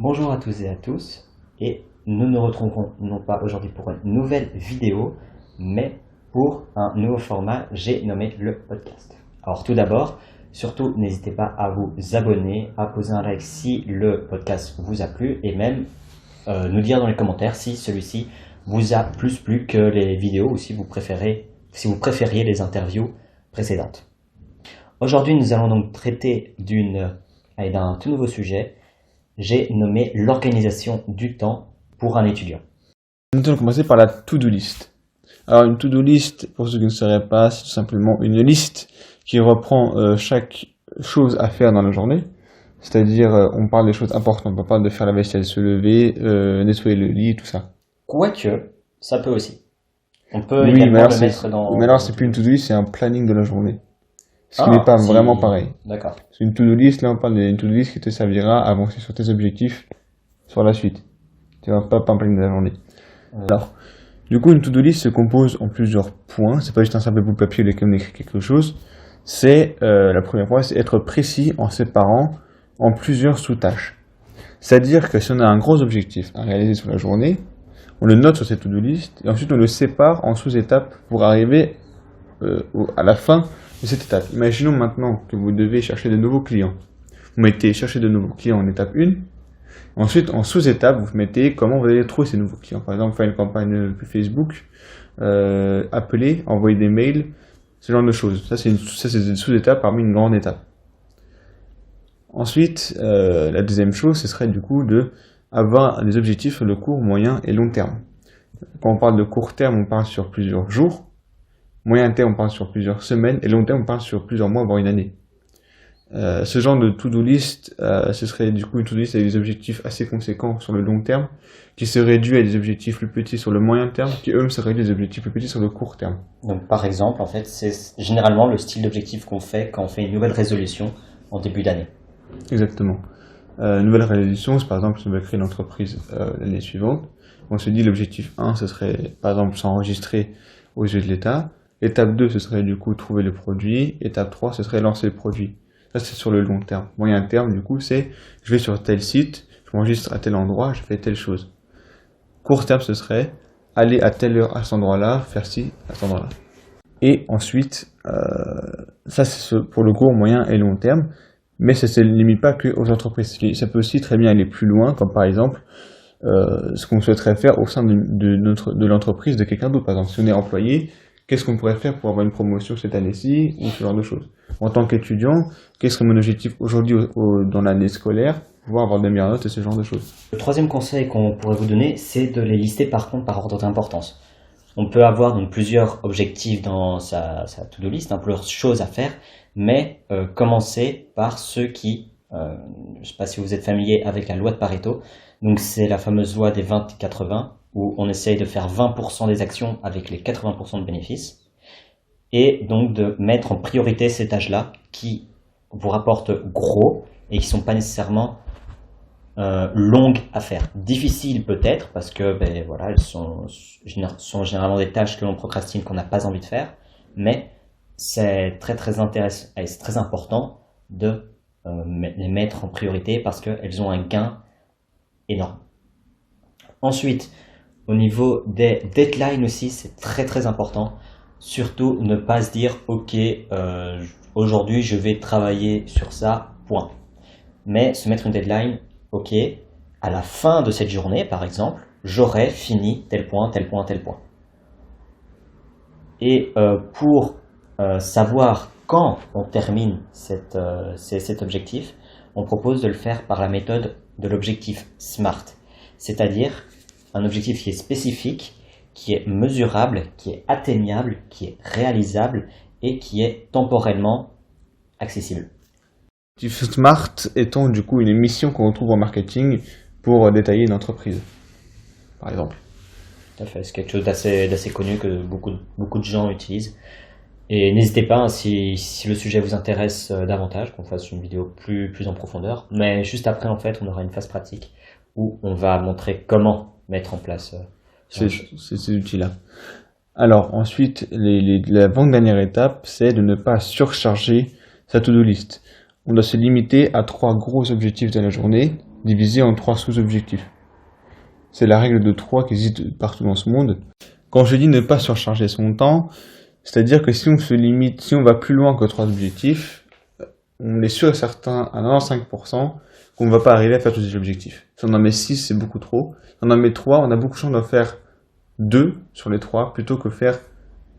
Bonjour à tous et à tous, et nous nous retrouverons non pas aujourd'hui pour une nouvelle vidéo, mais pour un nouveau format, j'ai nommé le podcast. Alors tout d'abord, surtout n'hésitez pas à vous abonner, à poser un like si le podcast vous a plu, et même nous dire dans les commentaires si celui-ci vous a plus plu que les vidéos ou si vous préfériez les interviews précédentes. Aujourd'hui, nous allons donc traiter d'un tout nouveau sujet. J'ai nommé l'organisation du temps pour un étudiant. Nous allons commencer par la to-do list. Alors une to-do list, pour ceux qui ne sauraient pas, c'est tout simplement une liste qui reprend chaque chose à faire dans la journée. C'est-à-dire, on parle des choses importantes, on parle de faire la vaisselle, se lever, nettoyer le lit, tout ça. Quoique, ça peut aussi. On peut Oui, également mais alors le mettre dans... mais alors c'est plus une to-do list, c'est un planning de la journée. Ce qui Ah, n'est pas si. vraiment pareil. D'accord. C'est une to-do list, là on parle d'une to-do list qui te servira à avancer sur tes objectifs sur la suite. Tu vas pas un planning de la journée. Alors, du coup, une to-do list se compose en plusieurs points. C'est pas juste un simple bout de papier avec lequel on écrit quelque chose. C'est la première point, c'est être précis en séparant en plusieurs sous-tâches. C'est-à-dire que si on a un gros objectif à réaliser sur la journée, on le note sur cette to-do list et ensuite on le sépare en sous-étapes pour arriver à la fin de cette étape. Imaginons maintenant que vous devez chercher de nouveaux clients. Vous mettez chercher de nouveaux clients en étape 1. Ensuite, en sous-étape, vous mettez comment vous allez trouver ces nouveaux clients. Par exemple, faire une campagne Facebook, appeler, envoyer des mails, ce genre de choses. Ça, c'est une sous-étape parmi une grande étape. Ensuite, la deuxième chose, ce serait du coup de avoir des objectifs sur le court, moyen et long terme. Quand on parle de court terme, on parle sur plusieurs jours. Moyen terme, on parle sur plusieurs semaines. Et long terme, on parle sur plusieurs mois, voire une année. Ce genre de to-do list, ce serait du coup une to-do list avec des objectifs assez conséquents sur le long terme, qui se réduit à des objectifs plus petits sur le moyen terme, qui eux se réduisent à des objectifs plus petits sur le court terme. Donc par exemple, en fait, c'est généralement le style d'objectif qu'on fait quand on fait une nouvelle résolution en début d'année. Exactement. Nouvelle résolution, c'est par exemple si on veut créer une entreprise l'année suivante. On se dit l'objectif 1, ce serait par exemple s'enregistrer aux yeux de l'État. Étape 2, ce serait du coup trouver le produit. Étape 3, ce serait lancer le produit. Ça, c'est sur le long terme. Moyen terme, du coup, c'est je vais sur tel site, je m'enregistre à tel endroit, je fais telle chose. Court terme, ce serait aller à telle heure à cet endroit-là, faire ci à cet endroit-là. Et ensuite, ça, c'est pour le court, moyen et long terme. Mais ça ne se limite pas qu'aux entreprises. Ça peut aussi très bien aller plus loin, comme par exemple ce qu'on souhaiterait faire au sein de l'entreprise de quelqu'un d'autre. Par exemple, si on est employé, qu'est-ce qu'on pourrait faire pour avoir une promotion cette année-ci, ou ce genre de choses. En tant qu'étudiant, quel serait mon objectif aujourd'hui dans l'année scolaire, pouvoir avoir de meilleures notes et ce genre de choses. Le troisième conseil qu'on pourrait vous donner, c'est de les lister par contre par ordre d'importance. On peut avoir donc plusieurs objectifs dans sa to-do list, plusieurs choses à faire, mais commencer par ceux qui, je ne sais pas si vous êtes familier avec la loi de Pareto, donc c'est la fameuse loi des 20-80, où on essaye de faire 20% des actions avec les 80% de bénéfices, et donc de mettre en priorité ces tâches-là qui vous rapportent gros et qui ne sont pas nécessairement longues à faire. Difficiles peut-être, parce que elles sont généralement des tâches que l'on procrastine, qu'on n'a pas envie de faire, mais c'est très intéressant et c'est très important de les mettre en priorité parce qu'elles ont un gain énorme. Ensuite, au niveau des deadlines aussi, c'est très important. Surtout ne pas se dire ok, aujourd'hui je vais travailler sur ça, point. Mais se mettre une deadline, ok, à la fin de cette journée par exemple, j'aurai fini tel point. Et pour savoir quand on termine cet objectif, on propose de le faire par la méthode de l'objectif SMART, c'est-à-dire un objectif qui est spécifique, qui est mesurable, qui est atteignable, qui est réalisable et qui est temporellement accessible. L'objectif SMART étant du coup une mission qu'on retrouve en marketing pour détailler une entreprise, par exemple. Tout à fait, c'est quelque chose d'assez connu que beaucoup de gens utilisent. Et n'hésitez pas, si le sujet vous intéresse davantage, qu'on fasse une vidéo plus en profondeur. Mais juste après, en fait, on aura une phase pratique où on va montrer comment mettre en place ces outils-là. Alors ensuite, l'avant-dernière étape, c'est de ne pas surcharger sa to-do list. On doit se limiter à 3 gros objectifs de la journée divisé en 3 sous-objectifs. C'est la règle de 3 qui existe partout dans ce monde. Quand je dis ne pas surcharger son temps, c'est-à-dire que si on se limite, si on va plus loin que 3 objectifs, on est sûr et certain à 95% qu'on ne va pas arriver à faire tous ces objectifs. Si on en met 6, c'est beaucoup trop. Si on en met 3, on a beaucoup de chance de faire 2 sur les 3 plutôt que faire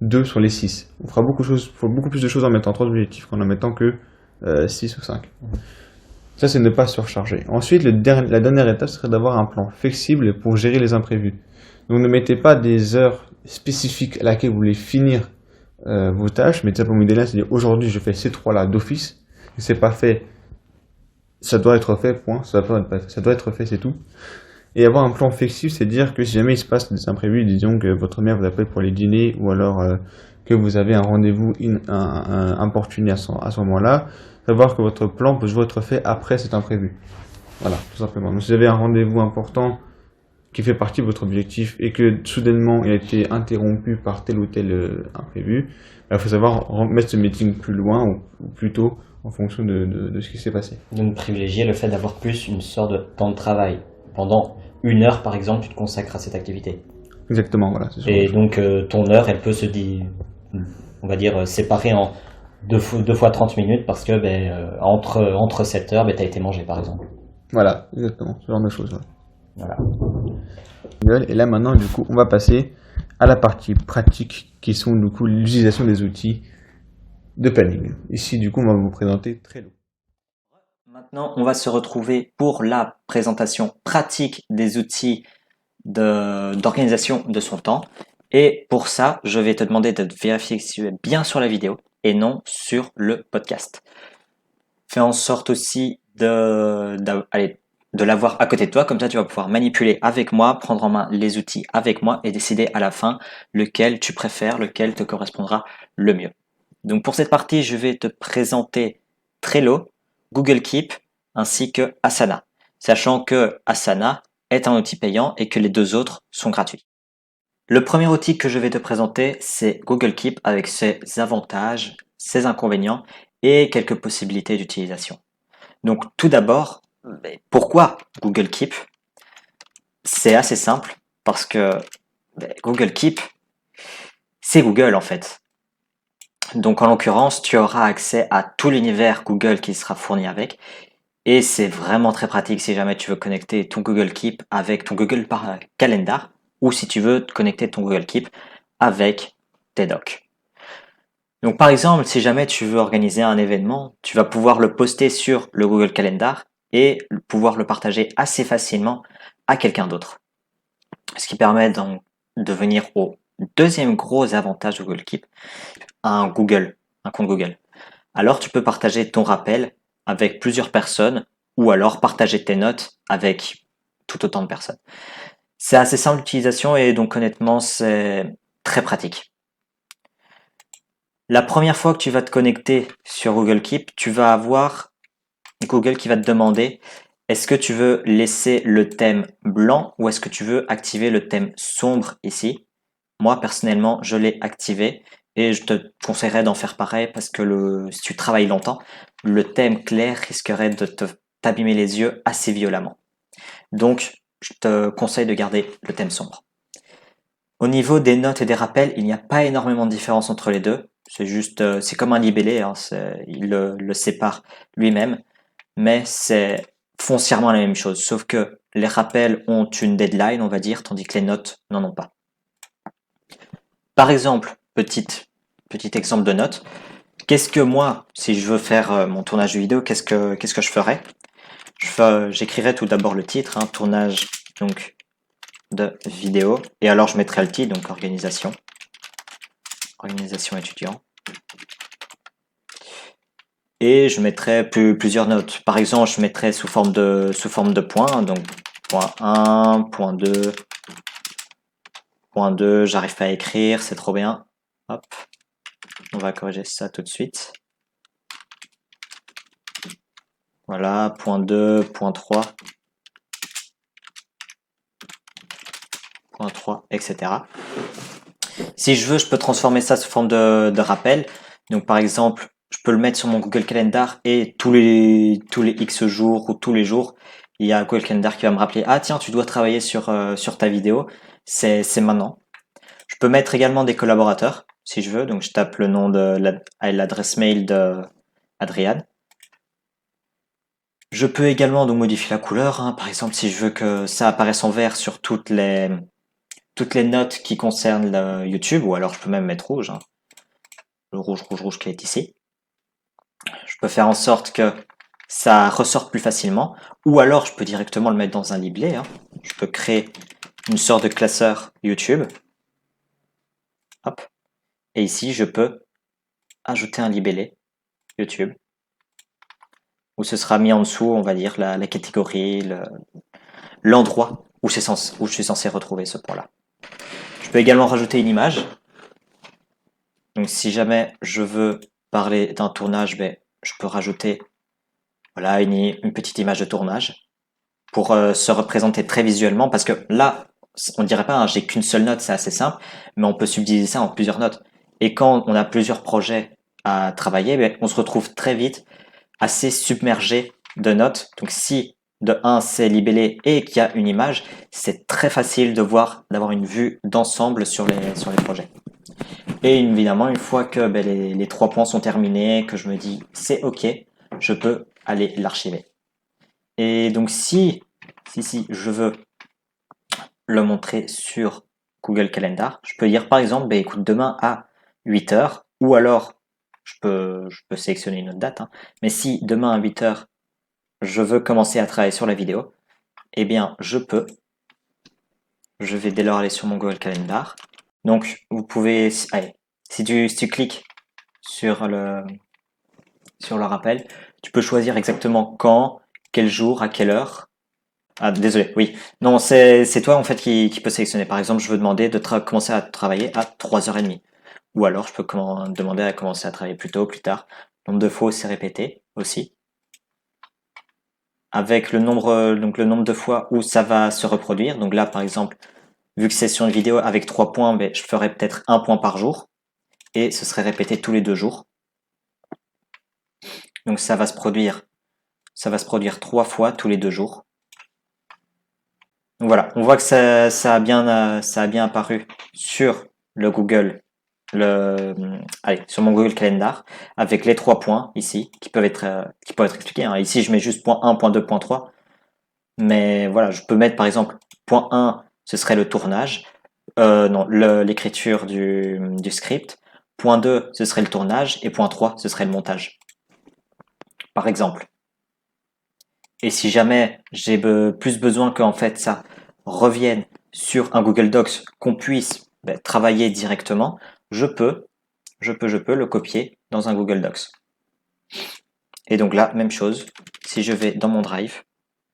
2 sur les 6. On fera beaucoup plus de choses en mettant 3 objectifs qu'en mettant que 6 ou 5. Ça, c'est ne pas surcharger. Ensuite, la dernière étape serait d'avoir un plan flexible pour gérer les imprévus. Donc, ne mettez pas des heures spécifiques à laquelle vous voulez finir vos tâches. Mettez simplement une deadline, c'est-à-dire aujourd'hui, je fais ces 3-là d'office. Si c'est pas fait, ça doit être fait, point. Ça doit être fait, c'est tout. Et avoir un plan flexible, c'est dire que si jamais il se passe des imprévus, disons que votre mère vous appelle pour aller dîner ou alors que vous avez un rendez-vous importuné à ce moment-là, savoir que votre plan peut être fait après cet imprévu. Voilà, tout simplement. Donc si vous avez un rendez-vous important qui fait partie de votre objectif et que soudainement il a été interrompu par tel ou tel imprévu, il faut savoir mettre ce meeting plus loin ou plus tôt en fonction de ce qui s'est passé. Donc privilégier le fait d'avoir plus une sorte de temps de travail. Pendant 1 heure, par exemple, tu te consacres à cette activité. Exactement, voilà. Et donc ton heure, elle peut on va dire, séparer en deux fois 30 minutes parce que entre 7 heures, tu as été mangé, par exemple. Voilà, exactement, ce genre de choses. Ouais. Voilà. Et là maintenant, du coup, on va passer à la partie pratique qui sont du coup l'utilisation des outils de planning. Ici, du coup, on va vous présenter Trello. Maintenant, on va se retrouver pour la présentation pratique des outils d'organisation de son temps. Et pour ça, je vais te demander de vérifier si tu es bien sur la vidéo et non sur le podcast. Fais en sorte aussi de l'avoir à côté de toi, comme ça tu vas pouvoir manipuler avec moi, prendre en main les outils avec moi et décider à la fin lequel tu préfères, lequel te correspondra le mieux. Donc pour cette partie, je vais te présenter Trello, Google Keep ainsi que Asana, sachant que Asana est un outil payant et que les 2 autres sont gratuits. Le premier outil que je vais te présenter, c'est Google Keep avec ses avantages, ses inconvénients et quelques possibilités d'utilisation. Donc tout d'abord, pourquoi Google Keep? C'est assez simple parce que Google Keep, c'est Google en fait. Donc en l'occurrence, tu auras accès à tout l'univers Google qui sera fourni avec. Et c'est vraiment très pratique si jamais tu veux connecter ton Google Keep avec ton Google Calendar ou si tu veux connecter ton Google Keep avec tes docs. Donc par exemple, si jamais tu veux organiser un événement, tu vas pouvoir le poster sur le Google Calendar et pouvoir le partager assez facilement à quelqu'un d'autre. Ce qui permet donc de venir au deuxième gros avantage de Google Keep, un compte Google. Alors tu peux partager ton rappel avec plusieurs personnes ou alors partager tes notes avec tout autant de personnes. C'est assez simple d'utilisation et donc honnêtement c'est très pratique. La première fois que tu vas te connecter sur Google Keep, tu vas avoir Google qui va te demander est-ce que tu veux laisser le thème blanc ou est-ce que tu veux activer le thème sombre ici. Moi personnellement je l'ai activé et je te conseillerais d'en faire pareil parce que si tu travailles longtemps, le thème clair risquerait de t'abîmer les yeux assez violemment. Donc je te conseille de garder le thème sombre. Au niveau des notes et des rappels, il n'y a pas énormément de différence entre les deux. C'est juste, c'est comme un libellé, hein, il le sépare lui-même, mais c'est foncièrement la même chose. Sauf que les rappels ont une deadline, on va dire, tandis que les notes n'en ont pas. Par exemple, petit exemple de notes. Qu'est-ce que moi, si je veux faire mon tournage de vidéo, qu'est-ce que je ferais? J'écrirais tout d'abord le titre, hein, tournage donc de vidéo, et alors je mettrais le titre, donc organisation étudiant. Et je mettrais plusieurs notes. Par exemple, je mettrais sous forme de points, donc point 1, point 2, point 2, j'arrive pas à écrire, c'est trop bien. Hop, on va corriger ça tout de suite. Voilà, point 2, point 3, point 3, etc. Si je veux, je peux transformer ça sous forme de rappel. Donc par exemple, je peux le mettre sur mon Google Calendar et tous les X jours ou tous les jours, il y a Google Calendar qui va me rappeler, ah tiens, tu dois travailler sur ta vidéo, c'est maintenant. Je peux mettre également des collaborateurs, si je veux, donc je tape le nom de l'adresse mail de Adrian. Je peux également donc modifier la couleur, hein. Par exemple, si je veux que ça apparaisse en vert sur toutes les notes qui concernent le YouTube, ou alors je peux même mettre rouge, hein. Le rouge, rouge, rouge qui est ici. Je peux faire en sorte que ça ressorte plus facilement, ou alors je peux directement le mettre dans un libellé, hein. Je peux créer une sorte de classeur YouTube. Hop. Et ici, je peux ajouter un libellé YouTube, où ce sera mis en dessous, on va dire, la catégorie, l'endroit où je suis censé retrouver ce point-là. Je peux également rajouter une image. Donc si jamais je veux parler d'un tournage, ben, je peux rajouter voilà, une petite image de tournage pour se représenter très visuellement, parce que là, on dirait pas, hein, j'ai qu'une seule note, c'est assez simple, mais on peut subdiviser ça en plusieurs notes. Et quand on a plusieurs projets à travailler, ben, on se retrouve très vite assez submergé de notes. Donc si de 1 c'est libellé et qu'il y a une image, c'est très facile de voir, d'avoir une vue d'ensemble sur les projets. Et évidemment, une fois que ben, les 3 points sont terminés, que je me dis c'est OK, je peux aller l'archiver. Et donc si je veux le montrer sur Google Calendar, je peux dire par exemple, ben, écoute, demain à 8h, ou alors je peux sélectionner une autre date, hein, mais si demain à 8h, je veux commencer à travailler sur la vidéo, eh bien je vais dès lors aller sur mon Google Calendar. Donc vous pouvez, allez, si tu cliques sur le rappel, tu peux choisir exactement quand, quel jour, à quelle heure. Ah, désolé, oui. Non, c'est toi en fait qui peut sélectionner. Par exemple, je veux demander de commencer à travailler à 3h30. Ou alors, je peux demander à commencer à travailler plus tôt, plus tard. Le nombre de fois où c'est répété aussi. Avec le nombre de fois où ça va se reproduire. Donc là, par exemple, vu que c'est sur une vidéo avec 3 points, ben, je ferai peut-être 1 point par jour. Et ce serait répété tous les 2 jours. Donc ça va se produire 3 fois tous les 2 jours. Donc voilà, on voit que ça a bien apparu sur le Google, sur mon Google Calendar, avec les 3 points ici qui peuvent être expliqués, hein. Ici, je mets juste point 1, point 2, point 3. Mais voilà, je peux mettre par exemple point 1, ce serait le tournage, non, l'écriture du script. Point 2, ce serait le tournage, et point 3, ce serait le montage. Par exemple. Et si jamais j'ai plus besoin qu'en fait ça revienne sur un Google Docs, qu'on puisse travailler directement, je peux le copier dans un Google Docs. Et donc là, même chose, si je vais dans mon Drive.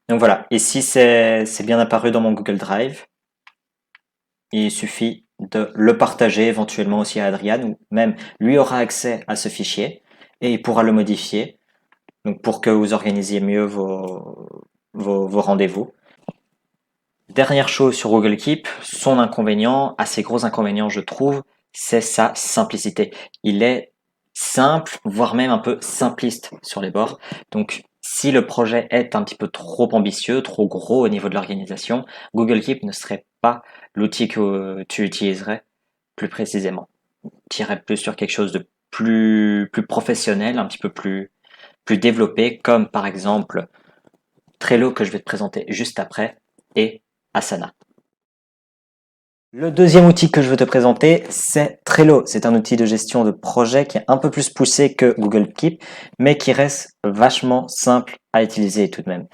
Donc voilà, et si c'est bien apparu dans mon Google Drive, il suffit de le partager éventuellement aussi à Adrian, ou même lui aura accès à ce fichier et il pourra le modifier. Donc pour que vous organisiez mieux vos rendez-vous. Dernière chose sur Google Keep, son inconvénient, assez gros inconvénient je trouve, c'est sa simplicité. Il est simple, voire même un peu simpliste sur les bords. Donc si le projet est un petit peu trop ambitieux, trop gros au niveau de l'organisation, Google Keep ne serait pas l'outil que tu utiliserais plus précisément. Tu irais plus sur quelque chose de plus professionnel, un petit peu plus développé, comme par exemple Trello que je vais te présenter juste après, et Asana. Le deuxième outil que je veux te présenter, c'est Trello. C'est un outil de gestion de projet qui est un peu plus poussé que Google Keep, mais qui reste vachement simple à utiliser tout de même.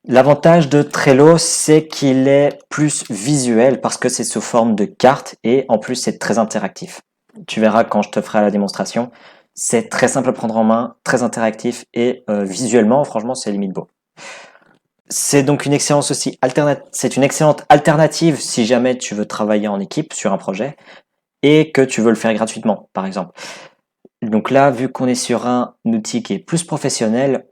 L'avantage de Trello, c'est qu'il est plus visuel parce que c'est sous forme de carte et en plus c'est très interactif. Tu verras quand je te ferai la démonstration. C'est très simple à prendre en main, très interactif et visuellement, franchement, c'est limite beau. C'est donc une excellente alternative si jamais tu veux travailler en équipe sur un projet et que tu veux le faire gratuitement, par exemple. Donc là, vu qu'on est sur un outil qui est plus professionnel,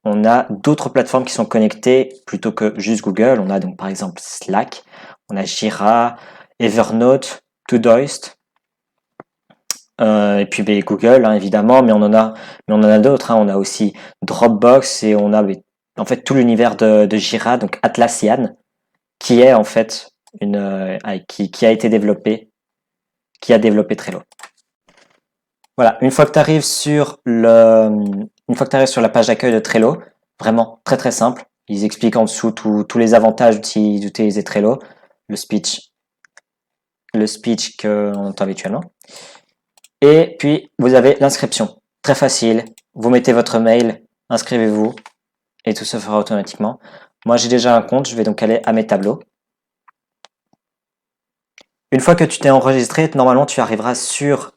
on a d'autres plateformes qui sont connectées plutôt que juste Google. On a donc par exemple Slack, on a Jira, Evernote, Todoist, et puis Google, hein, évidemment, mais on en a d'autres, hein. On a aussi Dropbox et on a en fait tout l'univers de Jira, donc Atlassian, qui est en fait qui a été développé, qui a développé Trello. Voilà, une fois que tu arrives sur la page d'accueil de Trello, vraiment très très simple. Ils expliquent en dessous tous les avantages d'utiliser Trello, le speech qu'on entend habituellement. Et puis vous avez l'inscription, très facile. Vous mettez votre mail, inscrivez-vous et tout se fera automatiquement. Moi j'ai déjà un compte, je vais donc aller à mes tableaux. Une fois que tu t'es enregistré, normalement tu arriveras sur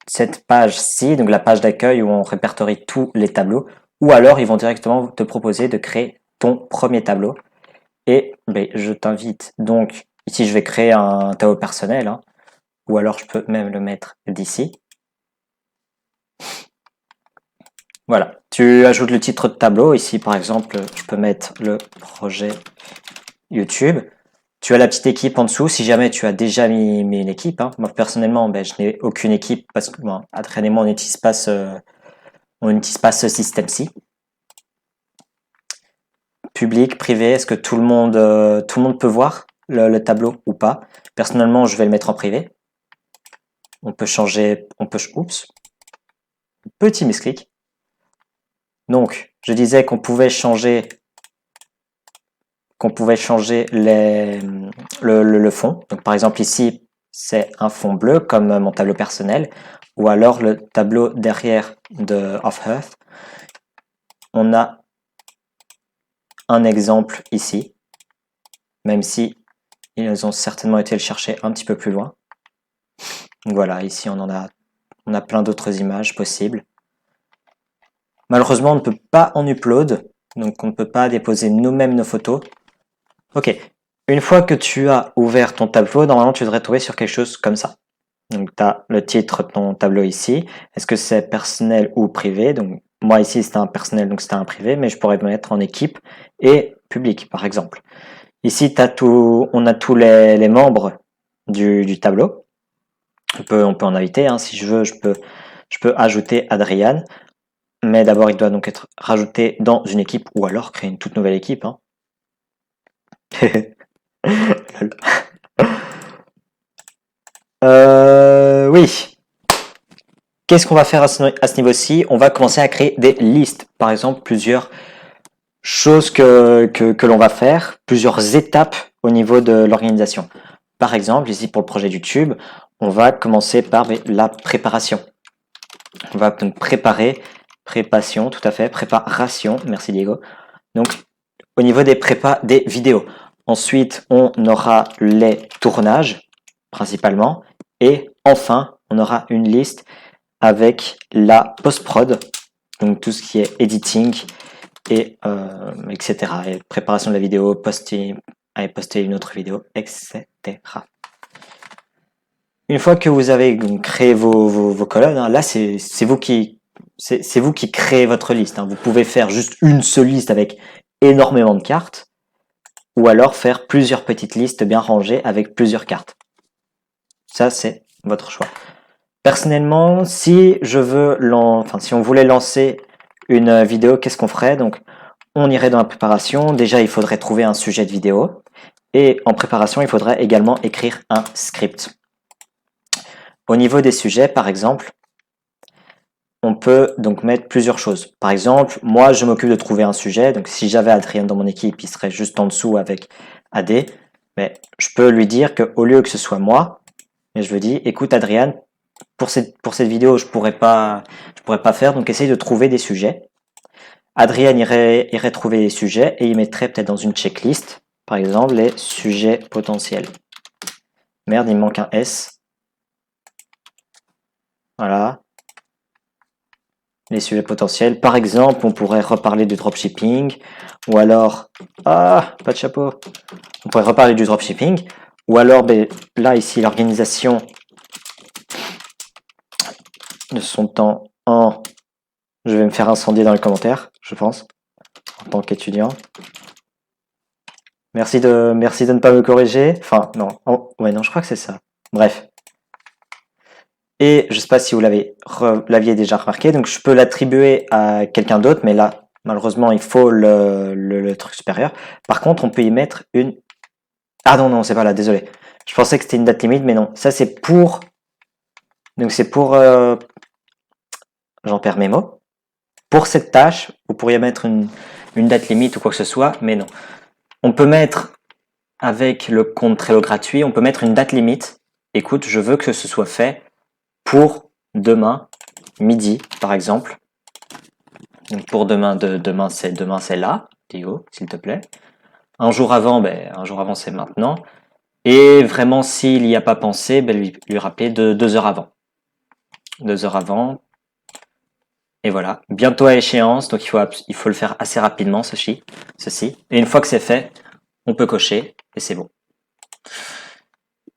cette page-ci, donc la page d'accueil où on répertorie tous les tableaux, ou alors ils vont directement te proposer de créer ton premier tableau. Et je t'invite donc, ici je vais créer un tableau personnel, hein, ou alors je peux même le mettre d'ici. Voilà, tu ajoutes le titre de tableau, ici par exemple je peux mettre le projet YouTube. Tu as la petite équipe en dessous, si jamais tu as déjà mis une équipe. Hein. Moi, personnellement, je n'ai aucune équipe parce que Adrien et moi, on n'utilise pas ce système-ci. Public, privé, est-ce que tout le monde peut voir le tableau ou pas? Personnellement, je vais le mettre en privé. On peut changer, oups, petit misclic. Donc, je disais qu'on pouvait changer le fond. Donc, par exemple, ici, c'est un fond bleu comme mon tableau personnel ou alors le tableau derrière de Off Earth. On a un exemple ici, même si ils ont certainement été le chercher un petit peu plus loin. Donc voilà, ici on a plein d'autres images possibles. Malheureusement, on ne peut pas en upload, donc on ne peut pas déposer nous-mêmes nos photos. Ok, une fois que tu as ouvert ton tableau, normalement tu devrais trouver sur quelque chose comme ça. Donc tu as le titre de ton tableau ici. Est-ce que c'est personnel ou privé? Donc moi ici c'était un personnel, donc c'était un privé, mais je pourrais me mettre en équipe et public par exemple. Ici on a tous les membres du tableau. On peut en inviter, hein. Si je veux, je peux ajouter Adrian. Mais d'abord, il doit donc être rajouté dans une équipe ou alors créer une toute nouvelle équipe. Hein. Oui. Qu'est-ce qu'on va faire à ce niveau-ci? On va commencer à créer des listes. Par exemple, plusieurs choses que l'on va faire, plusieurs étapes au niveau de l'organisation. Par exemple, ici pour le projet YouTube, on va commencer par la préparation. On va donc préparation, tout à fait, préparation, merci Diego. Donc, au niveau des prépas des vidéos. Ensuite, on aura les tournages, principalement. Et enfin, on aura une liste avec la post-prod, donc tout ce qui est editing, et etc. Et préparation de la vidéo, poster une autre vidéo, etc. Une fois que vous avez créé vos colonnes, hein, là c'est vous qui créez votre liste. Hein. Vous pouvez faire juste une seule liste avec énormément de cartes, ou alors faire plusieurs petites listes bien rangées avec plusieurs cartes. Ça c'est votre choix. Personnellement, si on voulait lancer une vidéo, qu'est-ce qu'on ferait? Donc, on irait dans la préparation. Déjà, il faudrait trouver un sujet de vidéo. Et en préparation, il faudrait également écrire un script. Au niveau des sujets, par exemple, on peut donc mettre plusieurs choses. Par exemple, moi, je m'occupe de trouver un sujet. Donc, si j'avais Adrien dans mon équipe, il serait juste en dessous avec AD. Mais je peux lui dire qu'au lieu que ce soit moi, je lui dis, écoute Adrien, pour cette vidéo, je pourrais pas faire, donc essaye de trouver des sujets. Adrien irait trouver des sujets et il mettrait peut-être dans une checklist, par exemple, les sujets potentiels. Merde, il me manque un S. Voilà. Les sujets potentiels. Par exemple, on pourrait reparler du dropshipping, ou alors, pas de chapeau. On pourrait reparler du dropshipping, ou alors, là, ici, l'organisation de son temps en... Je vais me faire incendier dans les commentaires, je pense, en tant qu'étudiant. Merci de ne pas me corriger. Enfin, non. Ouais, non, je crois que c'est ça. Bref. Et je sais pas si vous l'aviez déjà remarqué, donc je peux l'attribuer à quelqu'un d'autre, mais là, Malheureusement, il faut le truc supérieur. Par contre, on peut y mettre une... Ah non, non, c'est pas là, désolé. Je pensais que c'était une date limite, mais non. Ça, c'est pour... Donc, c'est pour... J'en perds mes mots. Pour cette tâche, vous pourriez mettre une date limite ou quoi que ce soit, mais non. On peut mettre, avec le compte Trello gratuit, on peut mettre une date limite. Écoute, je veux que ce soit fait pour demain, midi, par exemple. Donc pour demain c'est là, Théo, s'il te plaît. Un jour avant, c'est maintenant. Et vraiment, s'il n'y a pas pensé, lui rappeler de 2 heures avant. 2 heures avant. Et voilà. Bientôt à échéance, donc il faut le faire assez rapidement, ceci. Et une fois que c'est fait, on peut cocher et c'est bon.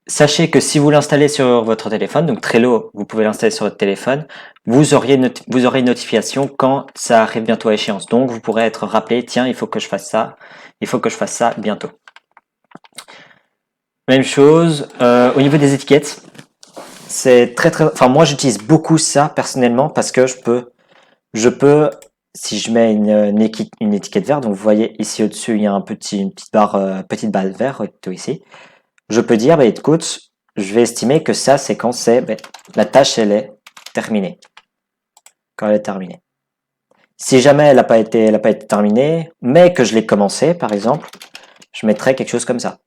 Sachez que si vous l'installez sur votre téléphone, donc Trello, vous pouvez l'installer sur votre téléphone, vous aurez une notification quand ça arrive bientôt à échéance. Donc vous pourrez être rappelé, tiens, il faut que je fasse ça bientôt. Même chose, au niveau des étiquettes, c'est enfin moi j'utilise beaucoup ça personnellement parce que je peux, si je mets une étiquette verte, donc vous voyez ici au-dessus il y a une petite barre verte ici. Je peux dire, écoute, je vais estimer que ça, c'est quand la tâche, elle est terminée. Quand elle est terminée. Si jamais elle n'a pas été terminée, mais que je l'ai commencé, par exemple, je mettrai quelque chose comme ça.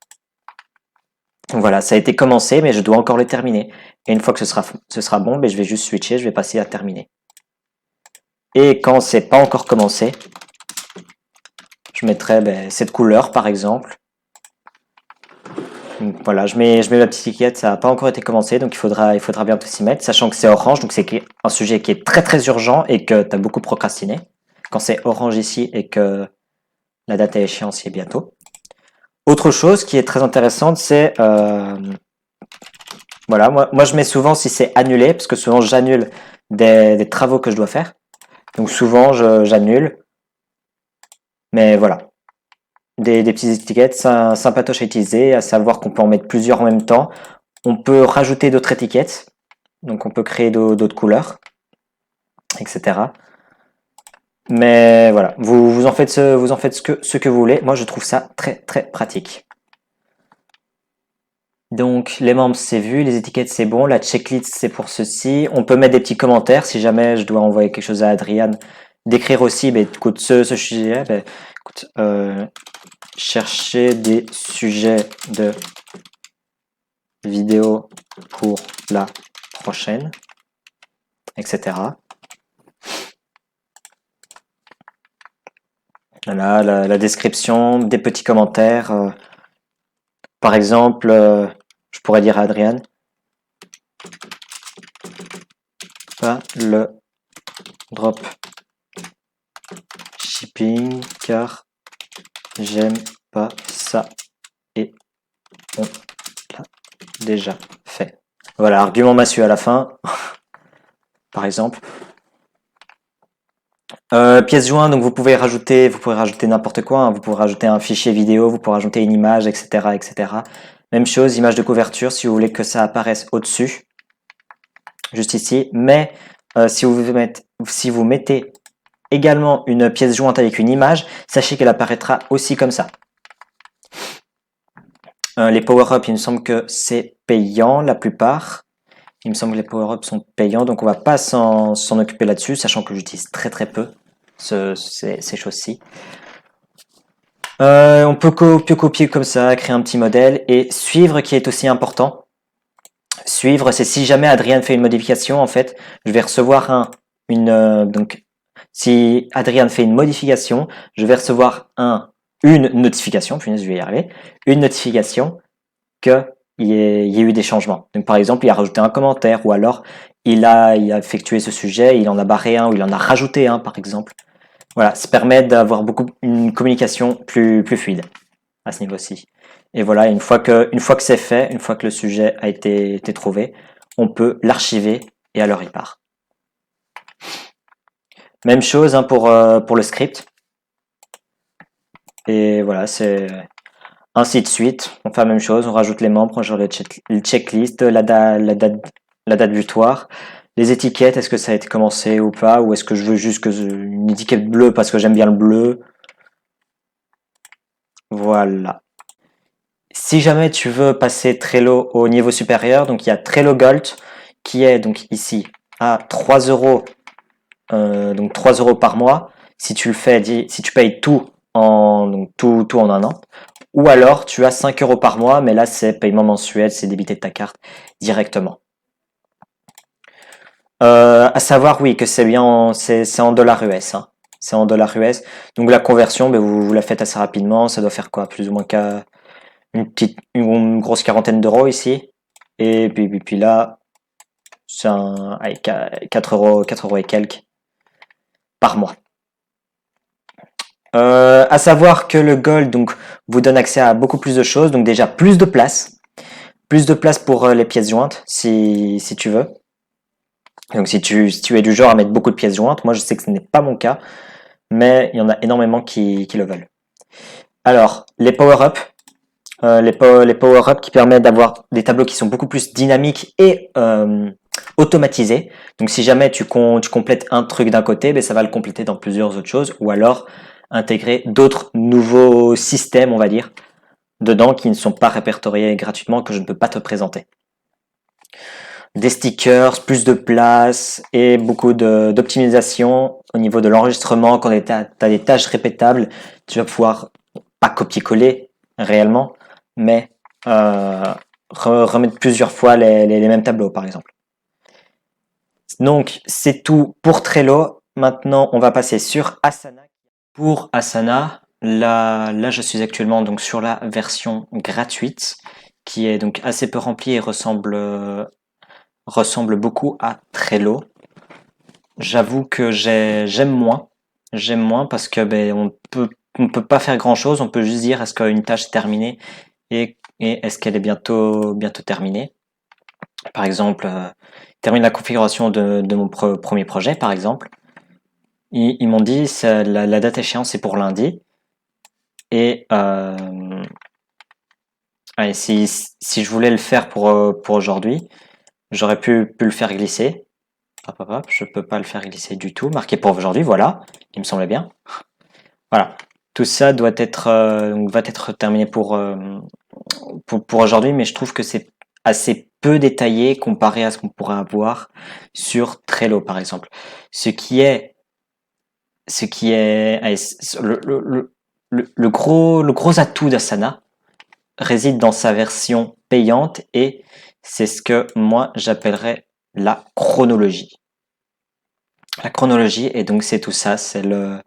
Donc voilà, ça a été commencé, mais je dois encore le terminer. Et une fois que ce sera bon, je vais juste switcher, je vais passer à terminer. Et quand c'est pas encore commencé, je mettrai cette couleur, par exemple. Donc voilà, je mets la petite étiquette, ça n'a pas encore été commencé, donc il faudra bientôt s'y mettre, sachant que c'est orange, donc c'est un sujet qui est très très urgent et que tu as beaucoup procrastiné. Quand c'est orange ici et que la date à échéance est bientôt. Autre chose qui est très intéressante, c'est voilà, moi je mets souvent si c'est annulé, parce que souvent j'annule des travaux que je dois faire. Donc souvent j'annule. Mais voilà. Des petites étiquettes sympatoches à utiliser, à savoir qu'on peut en mettre plusieurs en même temps. On peut rajouter d'autres étiquettes, donc on peut créer d'autres couleurs, etc. Mais voilà, vous en faites ce que vous voulez. Moi, je trouve ça très très pratique. Donc les membres c'est vu, les étiquettes c'est bon, la checklist c'est pour ceci. On peut mettre des petits commentaires si jamais je dois envoyer quelque chose à Adriane. D'écrire aussi, écoute, ce sujet, écoute, chercher des sujets de vidéos pour la prochaine, etc. Voilà, la description, des petits commentaires. Par exemple, je pourrais dire à Adriane, pas le drop shipping car j'aime pas ça et on l'a déjà fait. Voilà, argument massue à la fin, par exemple. Pièce jointe, donc vous pouvez rajouter n'importe quoi, hein. Vous pouvez rajouter un fichier vidéo, vous pouvez rajouter une image, etc., etc. Même chose, image de couverture, si vous voulez que ça apparaisse au-dessus, juste ici. Mais si vous mettez également une pièce jointe avec une image, sachez qu'elle apparaîtra aussi comme ça. Les power-up, il me semble que c'est payant la plupart. Il me semble que les power-up sont payants, donc on va pas s'en occuper là-dessus, sachant que j'utilise très très peu ces choses-ci. On peut copier comme ça, créer un petit modèle et suivre qui est aussi important. Suivre, c'est si jamais Adrien fait une modification, en fait, je vais recevoir donc si Adrien fait une modification, je vais recevoir une notification, punaise, je vais y arriver, une notification que il y ait eu des changements. Donc par exemple, il a rajouté un commentaire ou alors il a effectué ce sujet, il en a barré un ou il en a rajouté un par exemple. Voilà, ça permet d'avoir une communication plus fluide à ce niveau-ci. Et voilà, une fois que c'est fait, une fois que le sujet a été trouvé, on peut l'archiver et alors il part. Même chose hein, pour le script. Et voilà, c'est ainsi de suite. On fait la même chose, on rajoute les membres, on rajoute le checklist, la date butoir. Les étiquettes, est-ce que ça a été commencé ou pas? Ou est-ce que je veux juste une étiquette bleue parce que j'aime bien le bleu? Voilà. Si jamais tu veux passer Trello au niveau supérieur, donc il y a Trello Gold qui est donc ici à 3 euros, donc 3 euros par mois. Si tu le fais, si tu payes tout donc tout en un an. Ou alors tu as 5 euros par mois, mais là c'est paiement mensuel, c'est débité de ta carte directement. À savoir, oui, que c'est bien, c'est en dollars US, hein. C'est en dollars US. Donc la conversion, ben, vous la faites assez rapidement. Ça doit faire quoi? Plus ou moins une grosse quarantaine d'euros ici. Et puis là, c'est allez, 4 euros et quelques par mois. À savoir que le Gold donc vous donne accès à beaucoup plus de choses. Donc déjà plus de place pour les pièces jointes si tu veux. Donc si tu es du genre à mettre beaucoup de pièces jointes, moi je sais que ce n'est pas mon cas, mais il y en a énormément qui le veulent. Alors les power-up, les power-up qui permettent d'avoir des tableaux qui sont beaucoup plus dynamiques et automatisés. Donc si jamais tu complètes un truc d'un côté, ben, ça va le compléter dans plusieurs autres choses, ou alors intégrer d'autres nouveaux systèmes, on va dire, dedans qui ne sont pas répertoriés gratuitement, que je ne peux pas te présenter. Des stickers, plus de place et beaucoup d'optimisation au niveau de l'enregistrement. Quand tu as des tâches répétables, tu vas pouvoir pas copier-coller réellement, mais remettre plusieurs fois les mêmes tableaux, par exemple. Donc, c'est tout pour Trello. Maintenant, on va passer sur Asana. Pour Asana, là je suis actuellement donc sur la version gratuite, qui est donc assez peu remplie et ressemble beaucoup à Trello. J'avoue que j'aime moins. J'aime moins parce que on peut pas faire grand chose. On peut juste dire est-ce qu'une tâche est terminée et est-ce qu'elle est bientôt terminée. Par exemple, termine la configuration de mon premier projet, par exemple. Ils m'ont dit la date échéance c'est pour lundi. Et allez, si je voulais le faire pour aujourd'hui, j'aurais pu le faire glisser. Hop, hop, hop, je peux pas le faire glisser du tout. Marqué pour aujourd'hui, voilà. Il me semblait bien. Voilà. Tout ça va être terminé pour aujourd'hui, mais je trouve que c'est assez peu détaillé comparé à ce qu'on pourrait avoir sur Trello, par exemple. Ce qui est allez, le gros atout d'Asana réside dans sa version payante et c'est ce que moi j'appellerais la chronologie. La chronologie, et donc c'est tout ça, c'est le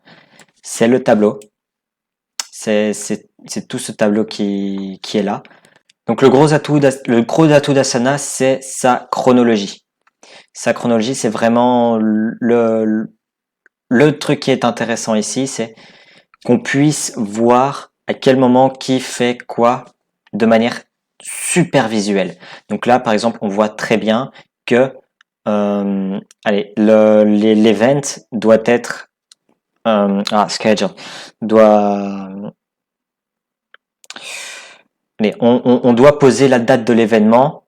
tableau. C'est tout ce tableau qui est là. Donc le gros atout d'Asana, c'est sa chronologie. Sa chronologie, c'est vraiment le truc qui est intéressant ici, c'est qu'on puisse voir à quel moment qui fait quoi de manière super visuelle. Donc là, par exemple, on voit très bien que l'event doit être schedule on doit poser la date de l'événement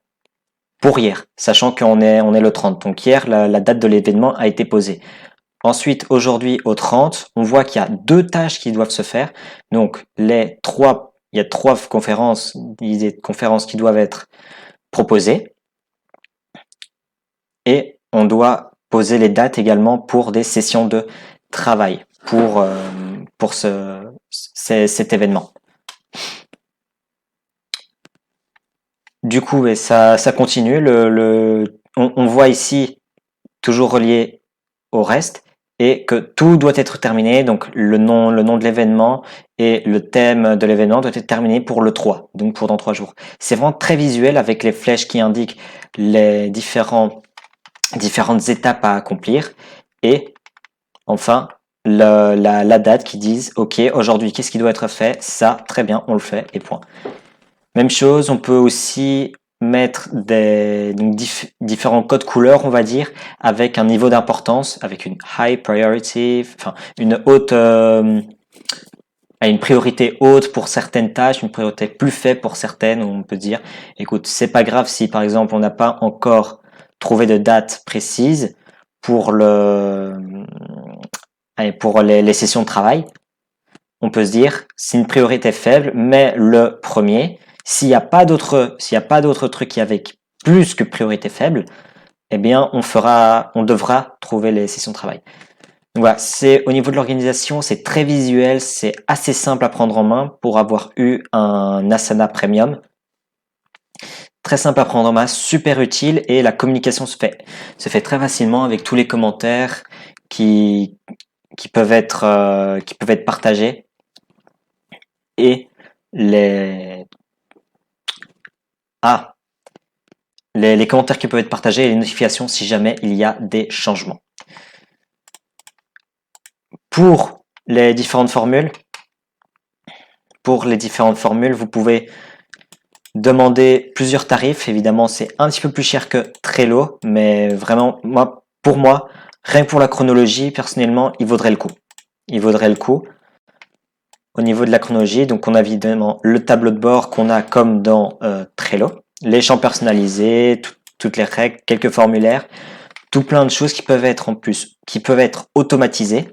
pour hier, sachant qu'on est le 30. Donc hier, la date de l'événement a été posée. Ensuite, aujourd'hui au 30, on voit qu'il y a 2 tâches qui doivent se faire. Donc il y a 3 conférences, des conférences qui doivent être proposées. Et on doit poser les dates également pour des sessions de travail pour cet événement. Du coup, ça continue. On voit ici toujours relié au reste et que tout doit être terminé. Donc le nom de l'événement et le thème de l'événement doit être terminé pour le 3, donc pour dans 3 jours. C'est vraiment très visuel avec les flèches qui indiquent les différentes étapes à accomplir et enfin la date qui disent ok, aujourd'hui qu'est-ce qui doit être fait, ça très bien, on le fait et point. Même chose, on peut aussi mettre différents codes couleurs, on va dire, avec un niveau d'importance, avec une high priority, enfin une haute, une priorité haute pour certaines tâches, une priorité plus faible pour certaines, où on peut dire, écoute, c'est pas grave si par exemple on n'a pas encore trouver de dates précises pour pour les sessions de travail. On peut se dire, c'est une priorité faible, mais le premier. S'il n'y a pas d'autres trucs avec plus que priorité faible, eh bien, on devra trouver les sessions de travail. Donc voilà, c'est au niveau de l'organisation, c'est très visuel, c'est assez simple à prendre en main pour avoir eu un Asana Premium. Très simple à prendre en main, super utile, et la communication se fait très facilement avec tous les commentaires qui peuvent être partagés, et les commentaires qui peuvent être partagés et les notifications si jamais il y a des changements. Pour les différentes formules, vous pouvez demander plusieurs tarifs. Évidemment, c'est un petit peu plus cher que Trello, mais vraiment, pour moi, rien que pour la chronologie, personnellement, il vaudrait le coup. Il vaudrait le coup. Au niveau de la chronologie, donc on a évidemment le tableau de bord qu'on a comme dans Trello, les champs personnalisés, toutes les règles, quelques formulaires, tout plein de choses qui peuvent être automatisées.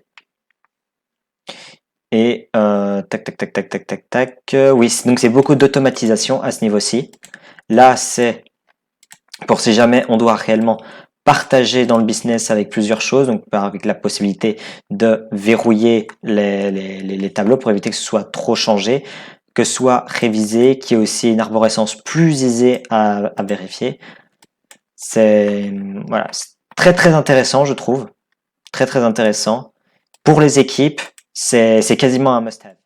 Et oui, donc c'est beaucoup d'automatisation à ce niveau-ci. Là, c'est pour si jamais on doit réellement partager dans le business avec plusieurs choses, donc avec la possibilité de verrouiller les tableaux pour éviter que ce soit trop changé, que ce soit révisé, qu'il y ait aussi une arborescence plus aisée à vérifier. C'est voilà, très très intéressant, je trouve. Très très intéressant. Pour les équipes, c'est quasiment un must-have.